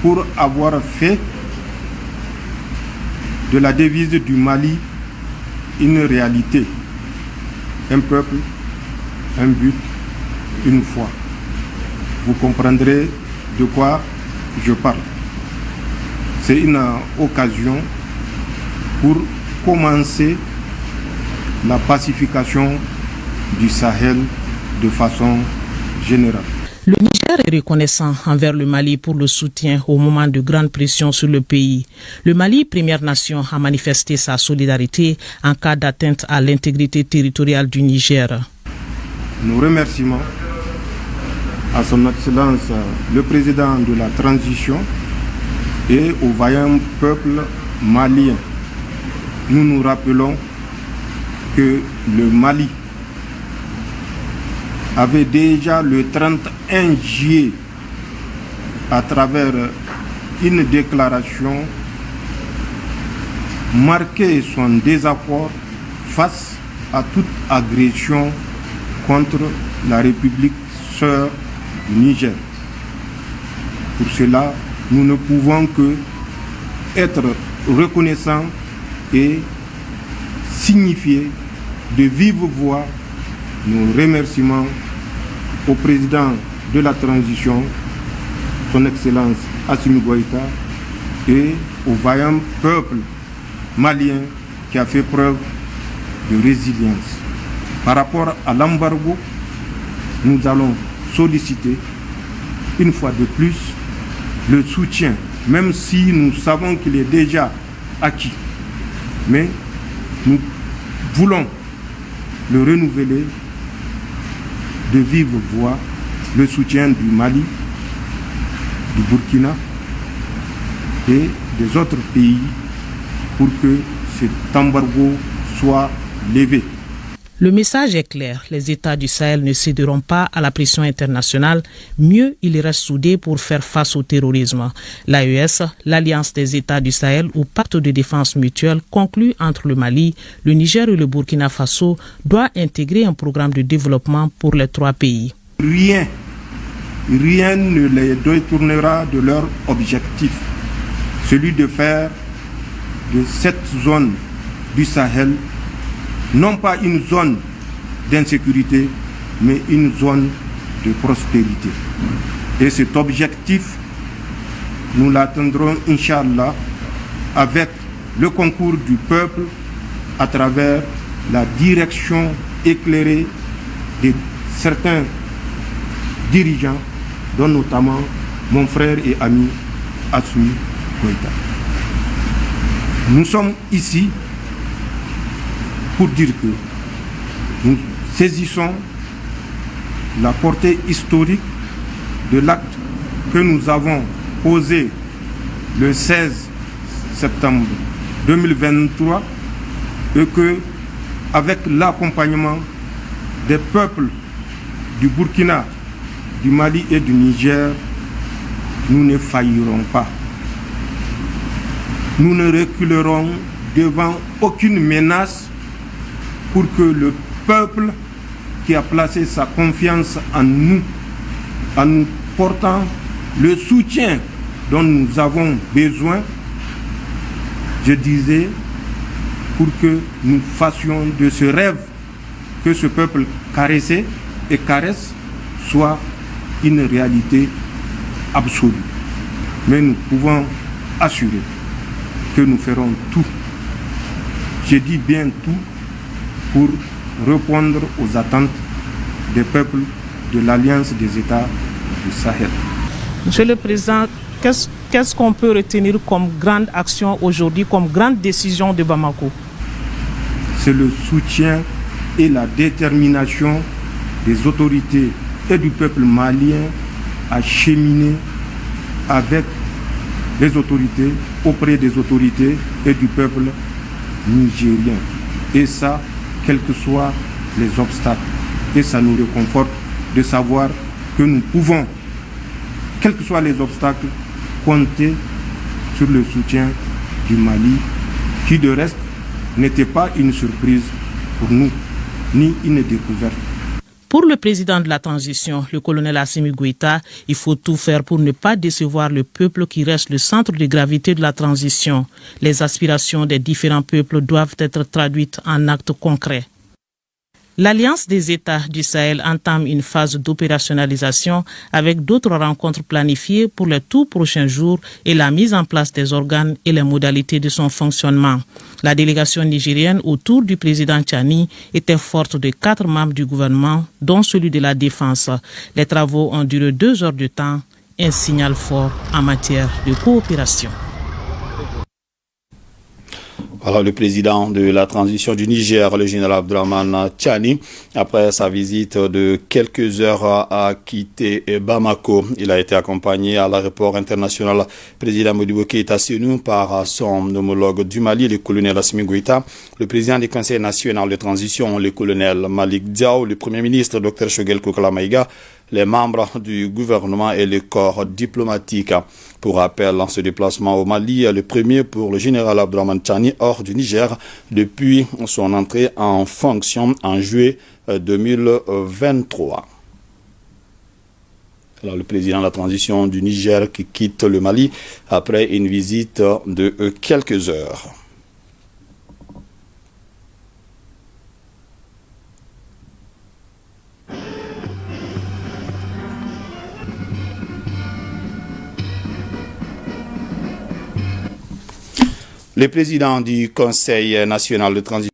Pour avoir fait de la devise du Mali une réalité. Un peuple, un but, une foi. Vous comprendrez de quoi je parle. C'est une occasion pour commencer la pacification du Sahel de façon générale. Le Niger est reconnaissant envers le Mali pour le soutien au moment de grande pression sur le pays. Le Mali, première nation, a manifesté sa solidarité en cas d'atteinte à l'intégrité territoriale du Niger. Nos remerciements à son Excellence le Président de la Transition et au vaillant peuple malien. Nous nous rappelons que le Mali avait déjà le 31 juillet, à travers une déclaration, marqué son désaccord face à toute agression contre la République sœur du Niger. Pour cela, nous ne pouvons que être reconnaissants et signifier de vive voix nos remerciements au président de la transition, son Excellence Assimi Goïta, et au vaillant peuple malien qui a fait preuve de résilience. Par rapport à l'embargo, nous allons solliciter une fois de plus le soutien, même si nous savons qu'il est déjà acquis. Mais nous voulons le renouveler de vive voix, le soutien du Mali, du Burkina et des autres pays pour que cet embargo soit levé. Le message est clair, les États du Sahel ne céderont pas à la pression internationale, mieux ils restent soudés pour faire face au terrorisme. L'AES, l'Alliance des États du Sahel ou pacte de défense mutuelle conclu entre le Mali, le Niger et le Burkina Faso doit intégrer un programme de développement pour les trois pays. Rien ne les détournera de leur objectif, celui de faire de cette zone du Sahel non pas une zone d'insécurité, mais une zone de prospérité. Et cet objectif, nous l'atteindrons, Inch'Allah, avec le concours du peuple à travers la direction éclairée de certains dirigeants, dont notamment mon frère et ami Assimi Goïta. Nous sommes ici pour dire que nous saisissons la portée historique de l'acte que nous avons posé le 16 septembre 2023 et que, avec l'accompagnement des peuples du Burkina, du Mali et du Niger, nous ne faillirons pas. Nous ne reculerons devant aucune menace pour que le peuple qui a placé sa confiance en nous portant le soutien dont nous avons besoin, je disais, pour que nous fassions de ce rêve que ce peuple caressait et caresse soit une réalité absolue. Mais nous pouvons assurer que nous ferons tout, je dis bien tout, pour répondre aux attentes des peuples de l'Alliance des États du Sahel. Monsieur le Président, qu'est-ce qu'on peut retenir comme grande action aujourd'hui, comme grande décision de Bamako? C'est le soutien et la détermination des autorités et du peuple malien à cheminer avec les autorités, auprès des autorités et du peuple nigérien. Et ça, quels que soient les obstacles. Et ça nous réconforte de savoir que nous pouvons, quels que soient les obstacles, compter sur le soutien du Mali, qui de reste n'était pas une surprise pour nous, ni une découverte. Pour le président de la transition, le colonel Assimi Goïta, il faut tout faire pour ne pas décevoir le peuple qui reste le centre de gravité de la transition. Les aspirations des différents peuples doivent être traduites en actes concrets. L'Alliance des États du Sahel entame une phase d'opérationnalisation avec d'autres rencontres planifiées pour les tout prochains jours et la mise en place des organes et les modalités de son fonctionnement. La délégation nigérienne autour du président Tchani était forte de 4 membres du gouvernement, dont celui de la Défense. Les travaux ont duré 2 heures de temps, un signal fort en matière de coopération. Voilà le président de la transition du Niger, le général Abdourahmane Tchani, après sa visite de quelques heures a quitté Bamako. Il a été accompagné à l'aéroport international président Modibo Keïta Sénou par son homologue du Mali, le colonel Assimi Goïta, le président du Conseil national de transition, le colonel Malik Diaw, le premier ministre Dr Choguel Kokala Maïga, les membres du gouvernement et le corps diplomatique. Pour rappel, en ce déplacement au Mali, le premier pour le général Abdourahmane Tchani hors du Niger depuis son entrée en fonction en juillet 2023. Alors, le président de la transition du Niger qui quitte le Mali après une visite de quelques heures. Le président du Conseil national de transition